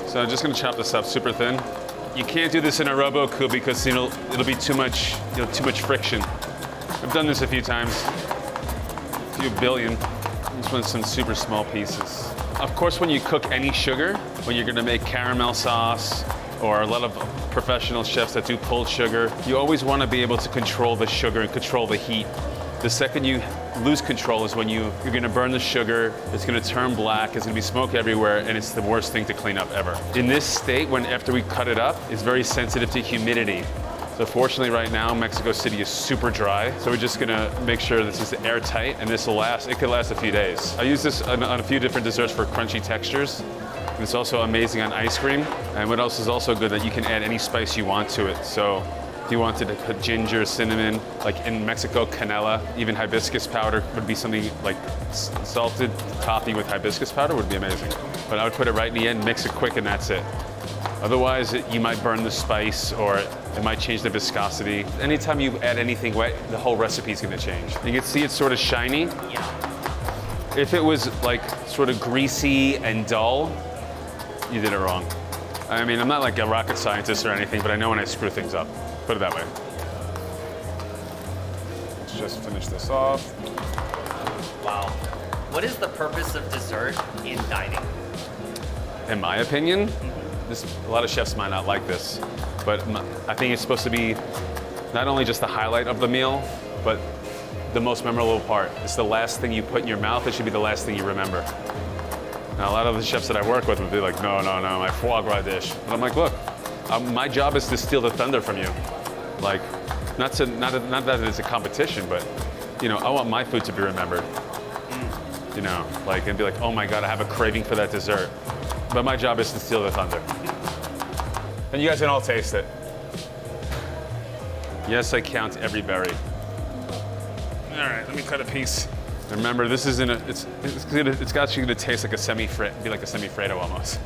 So I'm just gonna chop this up super thin. You can't do this in a Robocoup because it'll be too much, too much friction. I've done this a few times, a few billion. This one's some super small pieces. Of course, when you cook any sugar, when you're gonna make caramel sauce, or a lot of professional chefs that do pulled sugar, you always wanna be able to control the sugar and control the heat. The second you lose control is when you're gonna burn the sugar, it's gonna turn black, it's gonna be smoke everywhere, and it's the worst thing to clean up ever. In this state, after we cut it up, it's very sensitive to humidity. So fortunately right now, Mexico City is super dry. So we're just gonna make sure this is airtight, and this will last, it could last a few days. I use this on a few different desserts for crunchy textures. And it's also amazing on ice cream. And what else is also good, that you can add any spice you want to it. So if you wanted to put ginger, cinnamon, like in Mexico, canela, even hibiscus powder would be something like salted toffee with hibiscus powder would be amazing. But I would put it right in the end, mix it quick, and that's it. Otherwise, you might burn the spice, or it might change the viscosity. Anytime you add anything wet, the whole recipe is gonna change. You can see it's sort of shiny. Yeah. If it was like sort of greasy and dull, you did it wrong. I mean, I'm not like a rocket scientist or anything, but I know when I screw things up. Put it that way. Let's just finish this off. Wow. What is the purpose of dessert in dining? In my opinion, a lot of chefs might not like this, but I think it's supposed to be not only just the highlight of the meal, but the most memorable part. It's the last thing you put in your mouth. It should be the last thing you remember. Now, a lot of the chefs that I work with would be like, no, my foie gras dish. But I'm like, look, my job is to steal the thunder from you. Like, not that it's a competition, but I want my food to be remembered. And be like, oh my God, I have a craving for that dessert. But my job is to steal the thunder. And you guys can all taste it. Yes, I count every berry. All right, let me cut a piece. Remember, this is it's actually gonna taste like be like a semi-Fredo almost.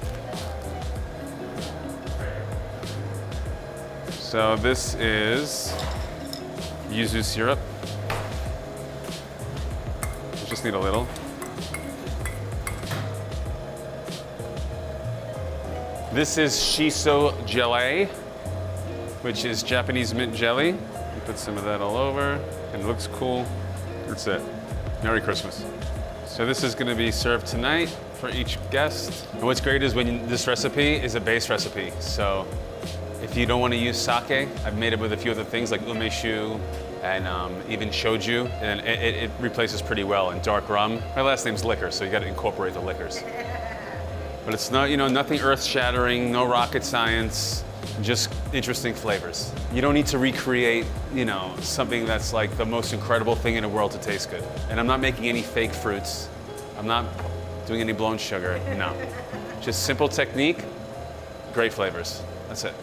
So this is yuzu syrup. You just need a little. This is shiso gelee, which is Japanese mint jelly. You put some of that all over, and it looks cool. That's it. Merry Christmas. So this is gonna be served tonight for each guest. And what's great is when this recipe is a base recipe. So if you don't wanna use sake, I've made it with a few other things like umeshu and even shoju, and it replaces pretty well. And dark rum. My last name's Liquor, so you gotta incorporate the liquors. But it's not, nothing earth-shattering, no rocket science, just interesting flavors. You don't need to recreate, something that's like the most incredible thing in the world to taste good. And I'm not making any fake fruits. I'm not doing any blown sugar, no. Just simple technique, great flavors. That's it.